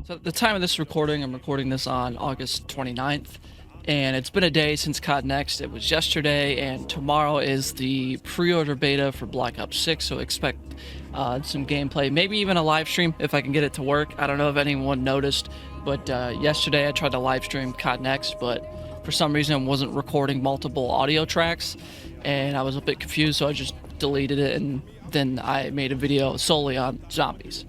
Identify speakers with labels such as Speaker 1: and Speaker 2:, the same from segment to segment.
Speaker 1: So at the time of this recording, I'm recording this on August 29th, and it's been a day since COD Next. It was yesterday, and tomorrow is the pre-order beta for Black Ops 6, so expect some gameplay, maybe even a live stream if I can get it to work. I don't know if anyone noticed, but yesterday I tried to live stream COD Next, but for some reason I wasn't recording multiple audio tracks, and I was a bit confused, so I just deleted it, and then I made a video solely on zombies.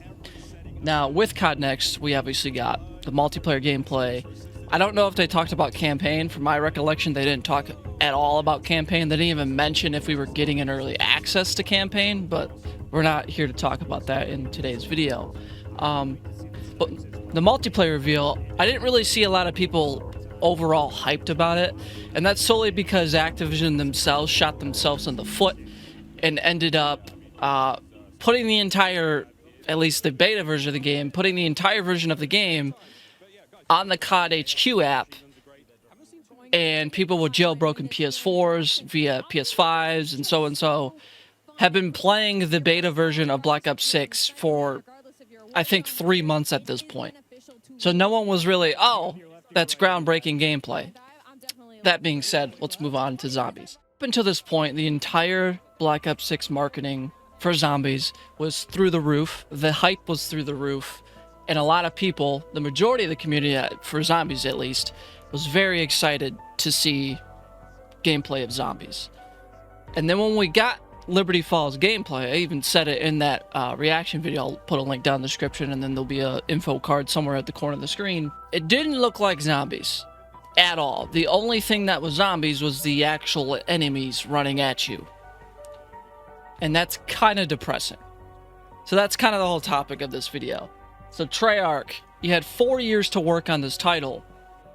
Speaker 1: Now, with COD Next, we obviously got the multiplayer gameplay. I don't know if they talked about campaign. From my recollection, they didn't talk at all about campaign. They didn't even mention if we were getting an early access to campaign, but we're not here to talk about that in today's video. But the multiplayer reveal, I didn't really see a lot of people overall hyped about it, and that's solely because Activision themselves shot themselves in the foot and ended up putting the entire, at least the beta version of the game, putting the entire version of the game on the COD HQ app, and people with jailbroken PS4s via PS5s and so have been playing the beta version of Black Ops 6 for, I think, 3 months at this point. So no one was really, oh, that's groundbreaking gameplay. That being said, let's move on to zombies. Up until this point, the entire Black Ops 6 marketing for zombies was through the roof. The hype was through the roof, and a lot of people, the majority of the community for zombies at least, was very excited to see gameplay of zombies. And then when we got Liberty Falls gameplay, I even said it in that reaction video. I'll put a link down in the description, and then there'll be an info card somewhere at the corner of the screen. It didn't look like zombies at all. The only thing that was zombies was the actual enemies running at you. And that's kind of depressing. So that's kind of the whole topic of this video. So Treyarch, you had 4 years to work on this title.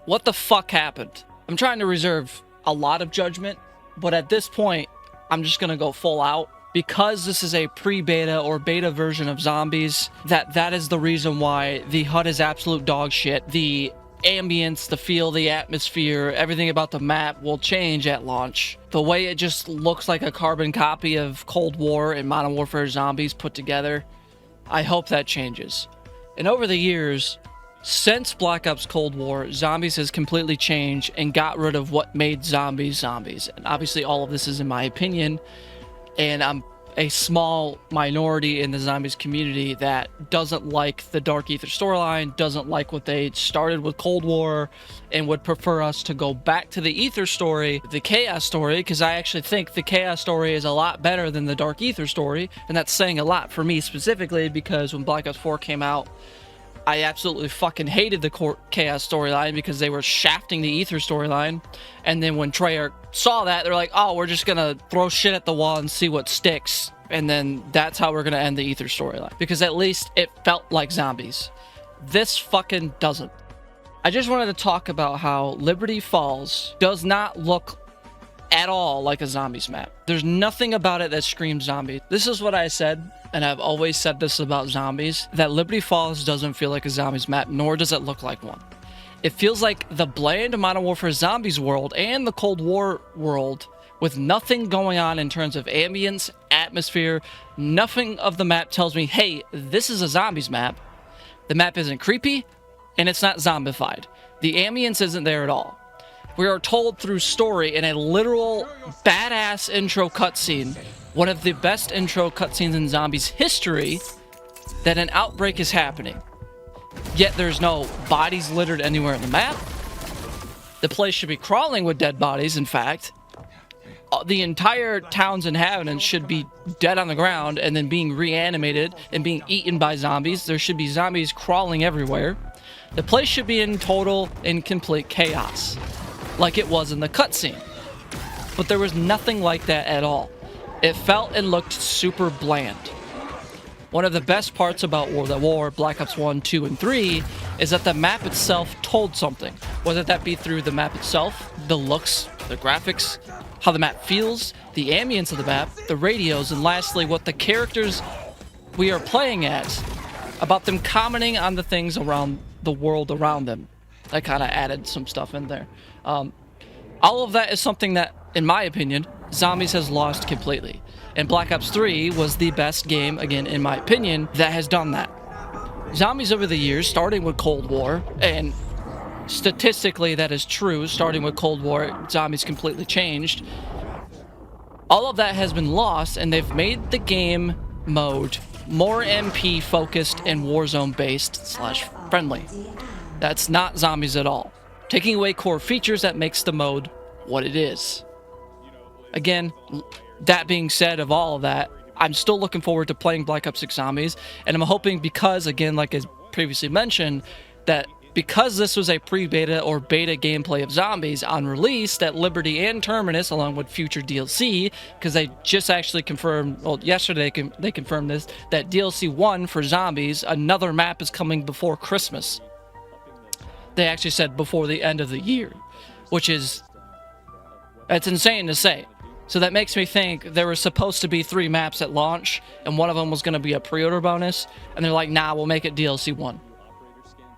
Speaker 1: What the fuck happened? I'm trying to reserve a lot of judgment, but at this point, I'm just gonna go full out. Because this is a pre-beta or beta version of zombies, that is the reason why the HUD is absolute dog shit. The ambience, the feel, the atmosphere, everything about the map will change at launch. The way it just looks like a carbon copy of Cold War and Modern Warfare Zombies put together, I hope that changes. And over the years, since Black Ops Cold War, Zombies has completely changed and got rid of what made zombies zombies. And obviously all of this is in my opinion, and I'm a small minority in the zombies community that doesn't like the Dark Ether storyline, doesn't like what they started with Cold War, and would prefer us to go back to the Ether story, the Chaos story, because I actually think the Chaos story is a lot better than the Dark Ether story, and that's saying a lot for me specifically, because when Black Ops 4 came out, I absolutely fucking hated the Chaos storyline because they were shafting the Ether storyline. And then when Treyarch saw that, they're like, oh, we're just gonna throw shit at the wall and see what sticks. And then that's how we're gonna end the Ether storyline. Because at least it felt like zombies. This fucking doesn't. I just wanted to talk about how Liberty Falls does not look at all like a zombies map. There's nothing about it that screams zombie. This is what I said, and I've always said this about zombies, that Liberty Falls doesn't feel like a zombies map, nor does it look like one. It feels like the bland Modern Warfare Zombies world and the Cold War world with nothing going on in terms of ambience, atmosphere. Nothing of the map tells me, hey, this is a zombies map. The map isn't creepy, and it's not zombified. The ambience isn't there at all. We are told through story in a literal badass intro cutscene, one of the best intro cutscenes in zombies history, that an outbreak is happening. Yet there's no bodies littered anywhere in the map. The place should be crawling with dead bodies, in fact. The entire town's inhabitants should be dead on the ground and then being reanimated and being eaten by zombies. There should be zombies crawling everywhere. The place should be in total and complete chaos, like it was in the cutscene. But there was nothing like that at all. It felt and looked super bland. One of the best parts about World at War, Black Ops 1, 2, and 3 is that the map itself told something. Whether that be through the map itself, the looks, the graphics, how the map feels, the ambience of the map, the radios, and lastly, what the characters we are playing as, about them commenting on the things around the world around them. I kind of added some stuff in there. All of that is something that, in my opinion, Zombies has lost completely. And Black Ops 3 was the best game, again, in my opinion, that has done that. Zombies over the years, starting with Cold War, and statistically that is true, starting with Cold War, zombies completely changed. All of that has been lost, and they've made the game mode more MP focused and Warzone based / friendly. That's not zombies at all. Taking away core features that makes the mode what it is. Again, that being said, of all of that, I'm still looking forward to playing Black Ops 6 Zombies, and I'm hoping, because, again, like I previously mentioned, that because this was a pre-beta or beta gameplay of Zombies on release, that Liberty and Terminus, along with future DLC, because they just actually confirmed, well, yesterday they confirmed this, that DLC 1 for Zombies, another map is coming before Christmas. They actually said before the end of the year, which is, that's insane to say. So that makes me think there were supposed to be 3 maps at launch, and one of them was going to be a pre-order bonus, and they're like, nah, we'll make it DLC 1.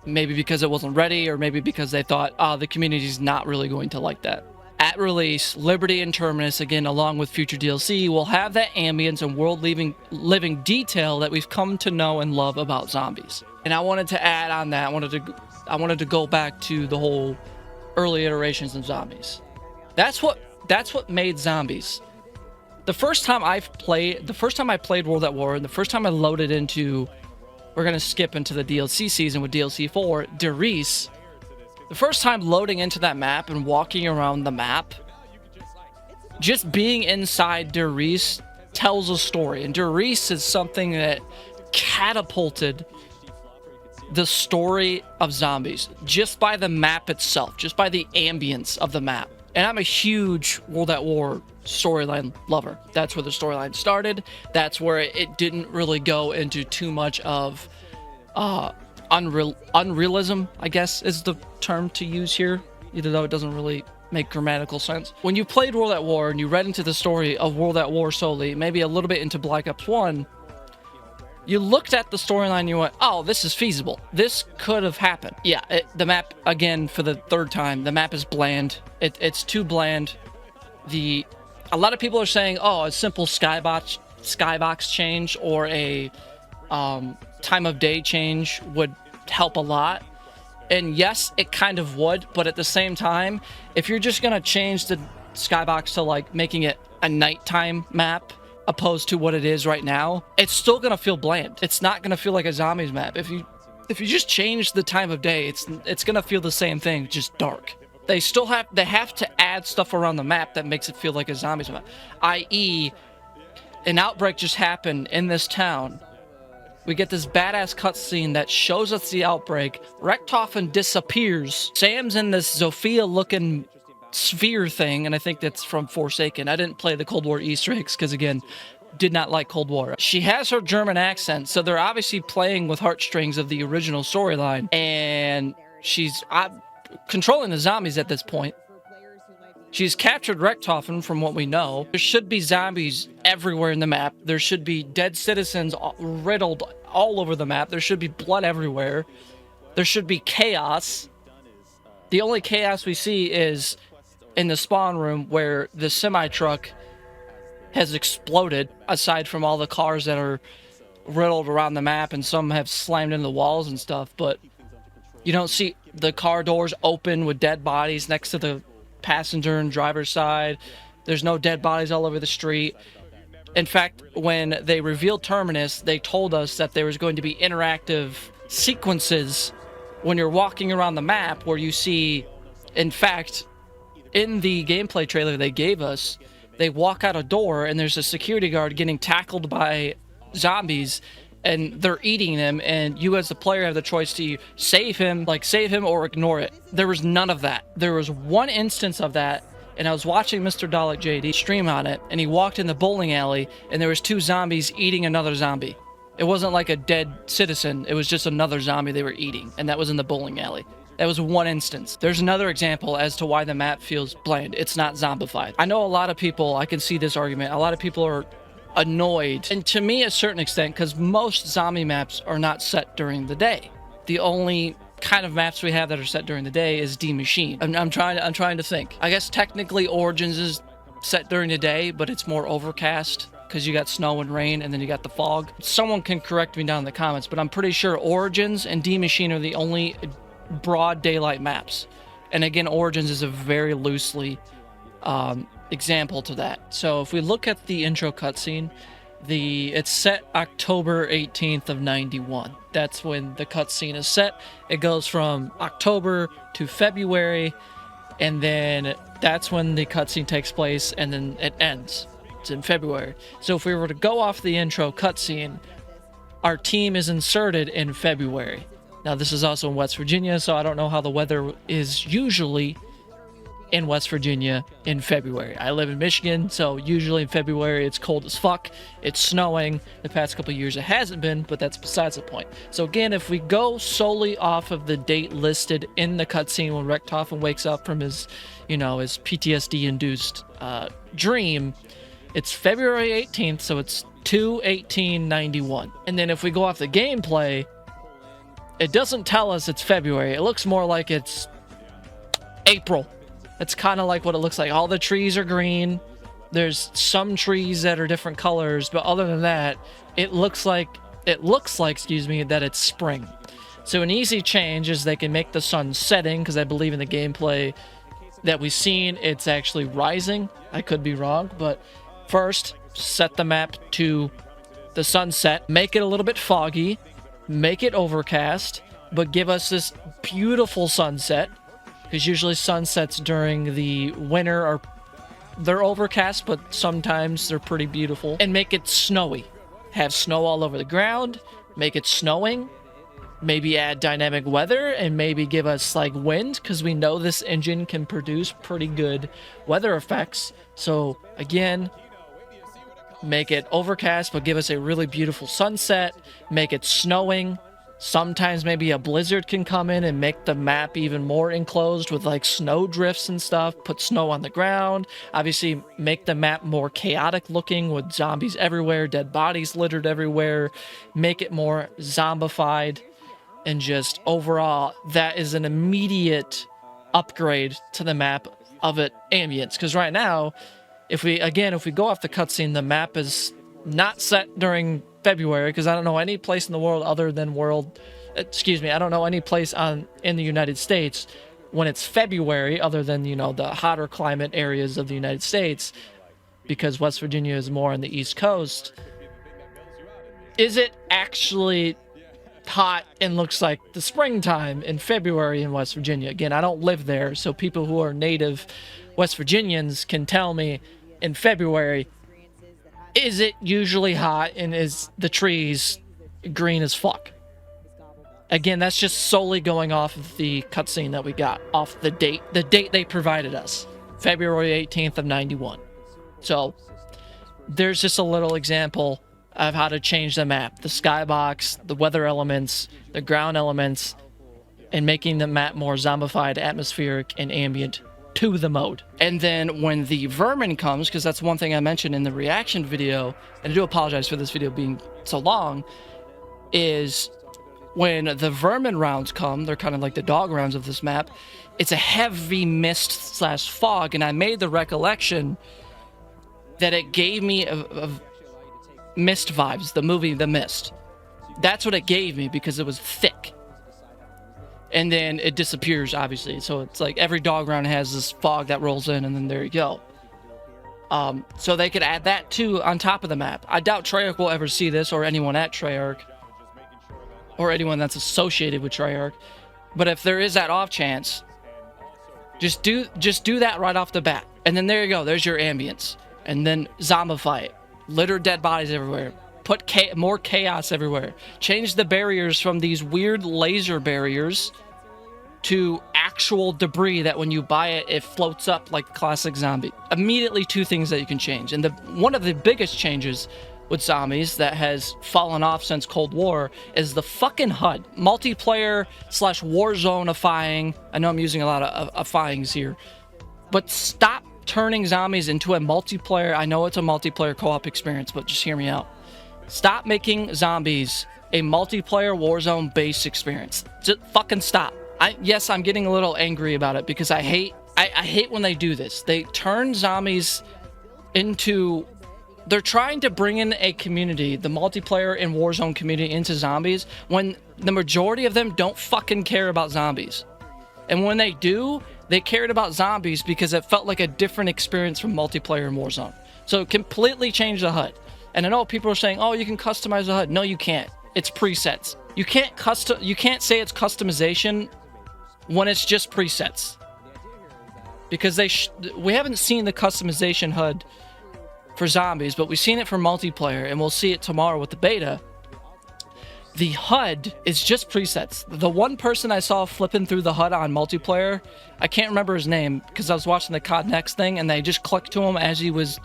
Speaker 1: Maybe because it wasn't ready, or maybe because they thought, the community's not really going to like that. At release, Liberty and Terminus, again, along with future DLC, will have that ambience and world-living detail that we've come to know and love about Zombies. And I wanted to add on that, I wanted to go back to the whole early iterations of Zombies. That's what made Zombies. The first time I played World at War, and the first time I loaded into, we're gonna skip into the DLC season with DLC 4, Der Riese. The first time loading into that map and walking around the map, just being inside Der Riese tells a story, and Der Riese is something that catapulted the story of Zombies just by the map itself, just by the ambience of the map. And I'm a huge World at War storyline lover. That's where the storyline started. That's where it didn't really go into too much of unrealism, I guess is the term to use here, even though it doesn't really make grammatical sense. When you played World at War and you read into the story of World at War solely, maybe a little bit into Black Ops 1, you looked at the storyline and you went, oh, this is feasible. This could have happened. Yeah, the map, again, for the third time, the map is bland. It's too bland. A lot of people are saying, oh, a simple skybox change or a time of day change would help a lot. And yes, it kind of would, but at the same time, if you're just going to change the skybox to like making it a nighttime map, opposed to what it is right now, it's still gonna feel bland. It's not gonna feel like a Zombies map. If you just change the time of day, it's gonna feel the same thing, just dark. They have to add stuff around the map that makes it feel like a Zombies map. i.e., an outbreak just happened in this town. We get this badass cutscene that shows us the outbreak. Rektoffen disappears. Sam's in this Zofia-looking sphere thing, and I think that's from Forsaken. I didn't play the Cold War Easter eggs because, again, did not like Cold War. She has her German accent, so they're obviously playing with heartstrings of the original storyline, and she's controlling the zombies at this point. She's captured Rektoffen, from what we know. There should be zombies everywhere in the map. There should be dead citizens riddled all over the map. There should be blood everywhere. There should be chaos. The only chaos we see is in the spawn room where the semi-truck has exploded, aside from all the cars that are riddled around the map, and some have slammed into the walls and stuff. But you don't see the car doors open with dead bodies next to the passenger and driver's side. There's no dead bodies all over the street. In fact, when they revealed Terminus, they told us that there was going to be interactive sequences when you're walking around the map where you see, in fact, in the gameplay trailer they gave us, they walk out a door and there's a security guard getting tackled by zombies and they're eating them, and you as the player have the choice to save him or ignore it. There was none of that. There was one instance of that, and I was watching Mr. Dalek JD stream on it, and he walked in the bowling alley and there was 2 zombies eating another zombie. It wasn't like a dead citizen, it was just another zombie they were eating, and that was in the bowling alley. That was one instance. There's another example as to why the map feels bland. It's not zombified. I know a lot of people, I can see this argument, a lot of people are annoyed, and to me a certain extent, because most zombie maps are not set during the day. The only kind of maps we have that are set during the day is D Machine. I'm trying to think. I guess technically Origins is set during the day, but it's more overcast. because you got snow and rain, and then you got the fog. Someone can correct me down in the comments, but I'm pretty sure Origins and D Machine are the only broad daylight maps. And again, Origins is a very loosely example to that. So if we look at the intro cutscene, it's set October 18th of 91. That's when the cutscene is set. It goes from October to February, and then that's when the cutscene takes place, and then it ends. It's in February. So if we were to go off the intro cutscene, our team is inserted in February. Now this is also in West Virginia, so I don't know how the weather is usually in West Virginia in February. I live in Michigan, so usually in February it's cold as fuck. It's snowing. The past couple of years it hasn't been, but that's besides the point. So again, if we go solely off of the date listed in the cutscene when Richtofen wakes up from his, his PTSD-induced dream, it's February 18th, so it's 2/18/91. And then if we go off the gameplay, it doesn't tell us it's February. It looks more like it's April. That's kind of like what it looks like. All the trees are green. There's some trees that are different colors, but other than that, it looks like, that it's spring. So an easy change is they can make the sun setting, because I believe in the gameplay that we've seen, it's actually rising. I could be wrong, but first, set the map to the sunset, make it a little bit foggy, make it overcast, but give us this beautiful sunset. Because usually sunsets during the winter they're overcast, but sometimes they're pretty beautiful. And make it snowy. Have snow all over the ground, make it snowing, maybe add dynamic weather, and maybe give us like wind, because we know this engine can produce pretty good weather effects. So again, make it overcast, but give us a really beautiful sunset, make it snowing. Sometimes maybe a blizzard can come in and make the map even more enclosed with like snow drifts and stuff, put snow on the ground. Obviously make the map more chaotic looking with zombies everywhere, dead bodies littered everywhere, make it more zombified, and just overall that is an immediate upgrade to the map of it ambience. Because right now, if we go off the cutscene, the map is not set during February, because I don't know any place in the world other than I don't know any place in the United States when it's February other than, the hotter climate areas of the United States, because West Virginia is more on the East Coast. Is it actually hot and looks like the springtime in February in West Virginia? Again, I don't live there, so people who are native West Virginians can tell me in February, is it usually hot and is the trees green as fuck? Again, that's just solely going off of the cutscene that we got, off the date they provided us, February 18th of 91. So there's just a little example of how to change the map, the skybox, the weather elements, the ground elements, and making the map more zombified, atmospheric, and ambient to the mode. And then when the vermin comes, because that's one thing I mentioned in the reaction video, and I do apologize for this video being so long, is when the vermin rounds come, they're kind of like the dog rounds of this map, it's a heavy mist / fog, and I made the recollection that it gave me a Mist vibes, the movie The Mist. That's what it gave me, because it was thick. And then it disappears, obviously. So it's like every dog round has this fog that rolls in, and then there you go. So they could add that too on top of the map. I doubt Treyarch will ever see this, or anyone at Treyarch, or anyone that's associated with Treyarch. But if there is that off chance, just do that right off the bat. And then there you go. There's your ambience. And then zombify it. Litter dead bodies everywhere. Put more chaos everywhere. Change the barriers from these weird laser barriers to actual debris that when you buy it, it floats up like classic zombie. Immediately two things that you can change. And one of the biggest changes with zombies that has fallen off since Cold War is the fucking HUD. Multiplayer / Warzone-ifying. I know I'm using a lot of ifyings here. But stop turning zombies into a multiplayer. I know it's a multiplayer co-op experience, but just hear me out. Stop making zombies a multiplayer Warzone based experience. Just fucking stop. Yes, I'm getting a little angry about it because I hate when they do this. They turn zombies into they're trying to bring in a community, the multiplayer and Warzone community, into zombies when the majority of them don't fucking care about zombies. And when they do, they cared about zombies because it felt like a different experience from multiplayer and Warzone. So it completely changed the HUD. And I know people are saying, oh, you can customize the HUD. No, you can't. It's presets. You can't say it's customization when it's just presets. Because we haven't seen the customization HUD for zombies, but we've seen it for multiplayer, and we'll see it tomorrow with the beta. The HUD is just presets. The one person I saw flipping through the HUD on multiplayer, I can't remember his name because I was watching the COD Next thing, and they just clicked to him as he was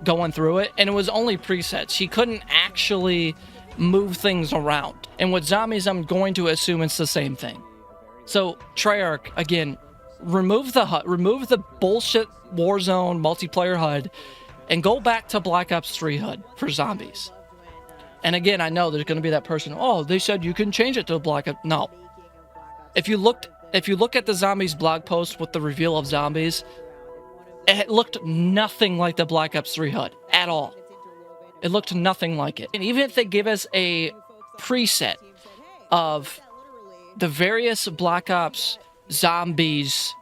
Speaker 1: going through it, and it was only presets. He couldn't actually move things around. And with zombies, I'm going to assume it's the same thing. So Treyarch, again, remove the HUD, remove the bullshit Warzone multiplayer HUD, and go back to Black Ops 3 HUD for zombies. And again, I know there's going to be that person, oh, they said you can change it to Black Ops. No. If you look at the zombies blog post with the reveal of zombies, it looked nothing like the Black Ops 3 HUD at all. It looked nothing like it. And even if they give us a preset of the various Black Ops zombies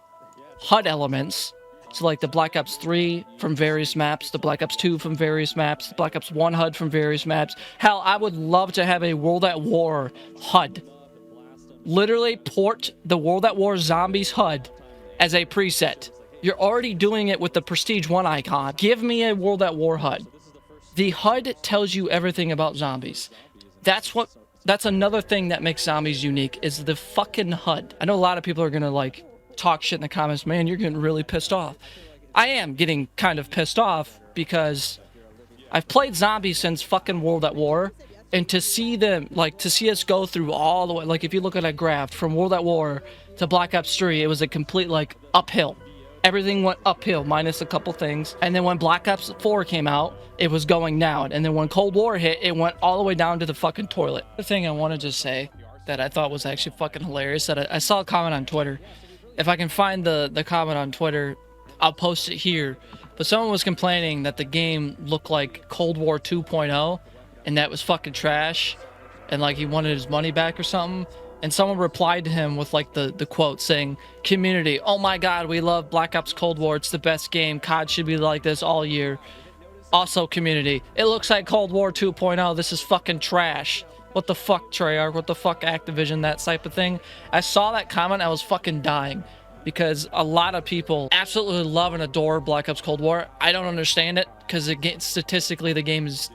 Speaker 1: HUD elements, so like the Black Ops 3 from various maps, the Black Ops 2 from various maps, the Black Ops 1 HUD from various maps. Hell, I would love to have a World at War HUD. Literally port the World at War Zombies HUD as a preset. You're already doing it with the Prestige 1 icon. Give me a World at War HUD. The HUD tells you everything about zombies. That's another thing that makes zombies unique, is the fucking HUD. I know a lot of people are gonna like talk shit in the comments. Man, you're getting really pissed off. I am getting kind of pissed off because I've played zombies since fucking World at War, and to see them, like, to see us go through all the way, like, if you look at a graph from World at War to Black Ops 3, it was a complete, like, uphill. Everything went uphill, minus a couple things. And then when Black Ops 4 came out, it was going down. And then when Cold War hit, it went all the way down to the fucking toilet. The thing I wanted to say that I thought was actually fucking hilarious, that I saw a comment on Twitter. If I can find the comment on Twitter, I'll post it here. But someone was complaining that the game looked like Cold War 2.0, and that was fucking trash, and like he wanted his money back or something. And someone replied to him with like the quote saying, community, oh my god, we love Black Ops Cold War, it's the best game, COD should be like this all year. Also community, it looks like Cold War 2.0, this is fucking trash. What the fuck, Treyarch? What the fuck, Activision? That type of thing. I saw that comment, I was fucking dying. Because a lot of people absolutely love and adore Black Ops Cold War. I don't understand it, because statistically the game is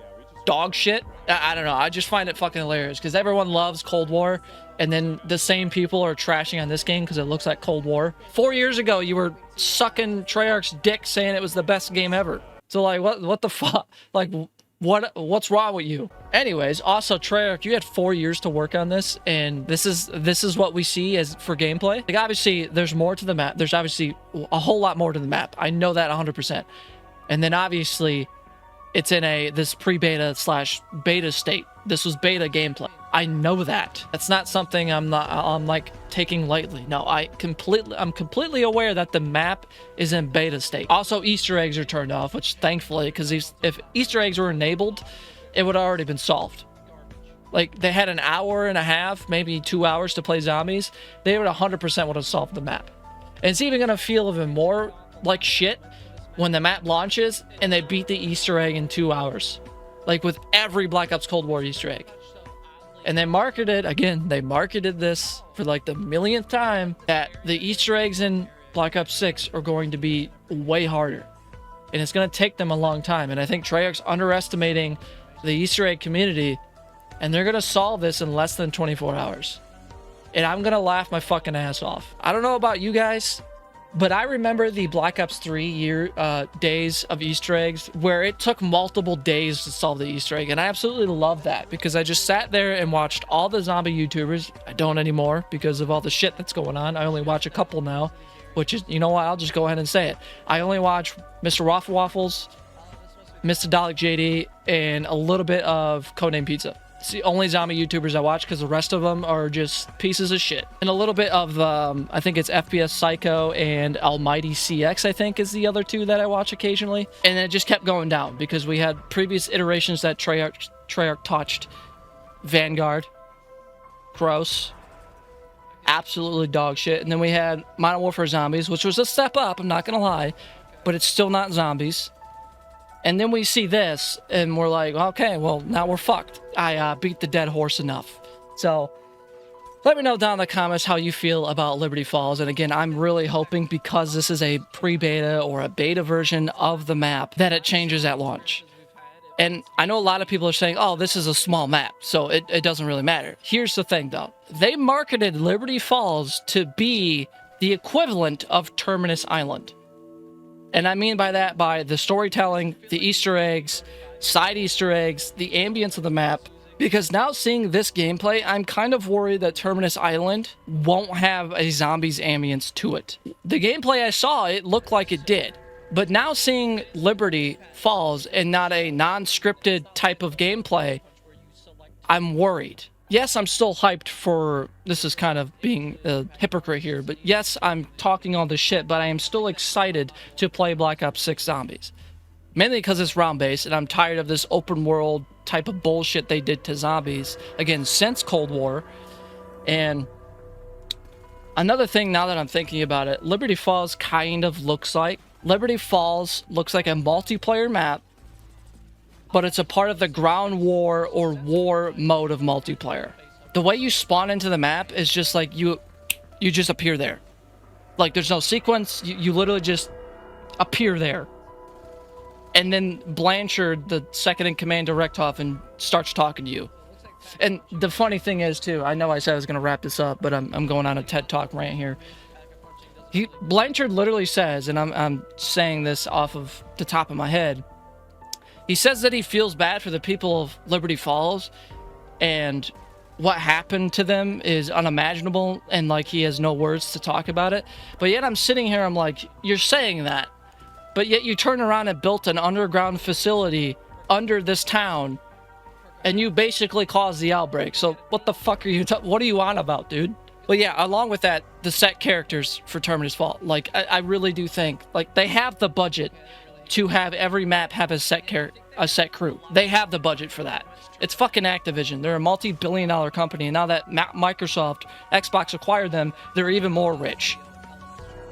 Speaker 1: dog shit. I don't know, I just find it fucking hilarious. Because everyone loves Cold War, and then the same people are trashing on this game because it looks like Cold War. 4 years ago, you were sucking Treyarch's dick saying it was the best game ever. So like, what the fuck? Like, what's wrong with you? Anyways, also Treyarch, you had 4 years to work on this, and this is what we see as for gameplay. Like, obviously there's more to the map. There's obviously a whole lot more to the map. I know that 100%. And then obviously it's in this pre-beta / beta state. This was beta gameplay. I know that. That's not something I'm like taking lightly. No, I'm completely aware that the map is in beta state. Also, Easter eggs are turned off, which thankfully, because if Easter eggs were enabled, it would have already been solved. Like, they had an hour and a half, maybe 2 hours to play zombies. They would 100% would have solved the map. And it's even gonna feel even more like shit when the map launches and they beat the Easter egg in 2 hours. Like with every Black Ops Cold War Easter egg. And they marketed this for like the millionth time, that the Easter eggs in Black Ops 6 are going to be way harder. And it's going to take them a long time. And I think Treyarch's underestimating the Easter egg community, and they're going to solve this in less than 24 hours. And I'm going to laugh my fucking ass off. I don't know about you guys, but I remember the Black Ops 3 days of Easter eggs where it took multiple days to solve the Easter egg. And I absolutely love that, because I just sat there and watched all the zombie YouTubers. I don't anymore because of all the shit that's going on. I only watch a couple now, which is, you know what, I'll just go ahead and say it. I only watch Mr. Waffle Waffles, Mr. Dalek JD, and a little bit of Codename Pizza. It's the only zombie YouTubers I watch because the rest of them are just pieces of shit. And a little bit of, I think it's FPS Psycho and Almighty CX, I think, is the other two that I watch occasionally. And it just kept going down because we had previous iterations that Treyarch touched. Vanguard. Gross. Absolutely dog shit. And then we had Modern Warfare Zombies, which was a step up, I'm not gonna lie. But it's still not zombies. And then we see this, and we're like, okay, well, now we're fucked. I beat the dead horse enough. So, let me know down in the comments how you feel about Liberty Falls. And again, I'm really hoping, because this is a pre-beta or a beta version of the map, that it changes at launch. And I know a lot of people are saying, oh, this is a small map, so it doesn't really matter. Here's the thing, though. They marketed Liberty Falls to be the equivalent of Terminus Island. And I mean by that, by the storytelling, the Easter eggs, side Easter eggs, the ambience of the map. Because now seeing this gameplay, I'm kind of worried that Terminus Island won't have a zombies ambience to it. The gameplay I saw, it looked like it did. But now seeing Liberty Falls and not a non-scripted type of gameplay, I'm worried. Yes, I'm still hyped for, this is kind of being a hypocrite here, but yes, I'm talking all this shit, but I am still excited to play Black Ops 6 Zombies. Mainly because it's round-based, and I'm tired of this open-world type of bullshit they did to zombies, again, since Cold War. And another thing, now that I'm thinking about it, Liberty Falls kind of looks like a multiplayer map, but it's a part of the ground war or war mode of multiplayer. The way you spawn into the map is just like you just appear there. Like, there's no sequence, you literally just appear there. And then Blanchard, the second in command, directs off and starts talking to you. And the funny thing is, too, I know I said I was going to wrap this up, but I'm going on a TED Talk rant here. Blanchard literally says, and I'm saying this off of the top of my head, he says that he feels bad for the people of Liberty Falls, and what happened to them is unimaginable, and like he has no words to talk about it. But yet I'm sitting here, I'm like, you're saying that, but yet you turn around and built an underground facility under this town, and you basically caused the outbreak. So what the fuck are you, what are you on about, dude? But yeah, along with that, the set characters for Terminus Falls, like, I really do think, like, they have the budget to have every map have a set crew. They have the budget for that. It's fucking Activision. They're a multi-billion-dollar company, and now that Microsoft, Xbox acquired them, they're even more rich.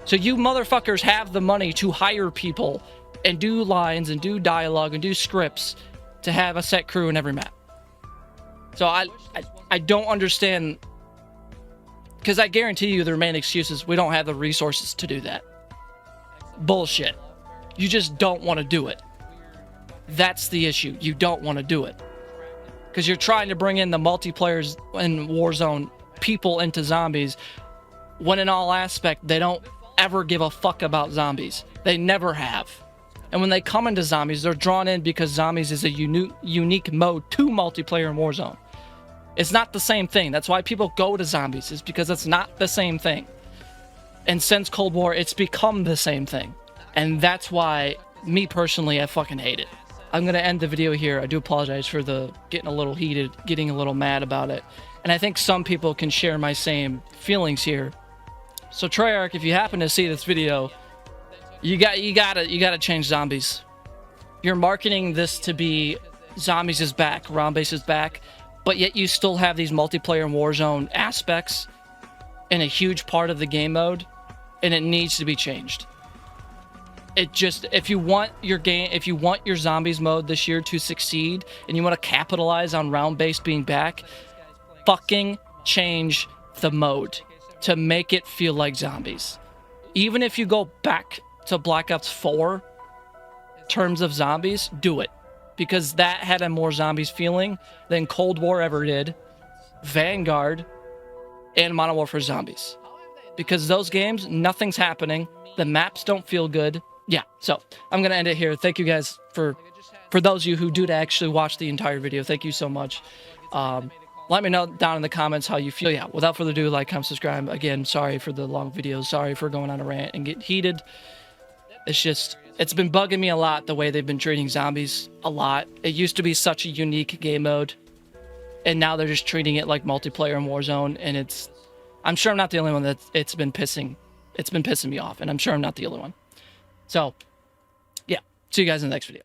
Speaker 1: So you motherfuckers have the money to hire people and do lines and do dialogue and do scripts to have a set crew in every map. So I don't understand, because I guarantee you their main excuse is we don't have the resources to do that. Bullshit. You just don't want to do it. That's the issue. You don't want to do it. Because you're trying to bring in the multiplayers in Warzone people into zombies, when in all aspect, they don't ever give a fuck about zombies. They never have. And when they come into zombies, they're drawn in because zombies is a unique mode to multiplayer in Warzone. It's not the same thing. That's why people go to zombies, is because it's not the same thing. And since Cold War, it's become the same thing. And that's why, me personally, I fucking hate it. I'm going to end the video here. I do apologize for the getting a little heated, getting a little mad about it. And I think some people can share my same feelings here. So Treyarch, if you happen to see this video, you gotta change zombies. You're marketing this to be zombies is back, round base is back, but yet you still have these multiplayer and Warzone aspects in a huge part of the game mode, and it needs to be changed. It just, if you want your zombies mode this year to succeed, and you want to capitalize on round base being back, fucking change the mode to make it feel like zombies. Even if you go back to Black Ops 4 terms of zombies, do it, because that had a more zombies feeling than Cold War ever did, Vanguard, and Modern Warfare Zombies. Because those games, nothing's happening, the maps don't feel good. Yeah, so I'm gonna end it here. Thank you guys for those of you who do actually watch the entire video. Thank you so much. Let me know down in the comments how you feel. Yeah, without further ado, like, comment, subscribe. Again, sorry for the long videos. Sorry for going on a rant and get heated. It's just, it's been bugging me a lot the way they've been treating zombies a lot. It used to be such a unique game mode. and now they're just treating it like multiplayer in Warzone, and I'm sure I'm not the only one that it's been pissing me off, and I'm sure I'm not the only one. So, yeah, see you guys in the next video.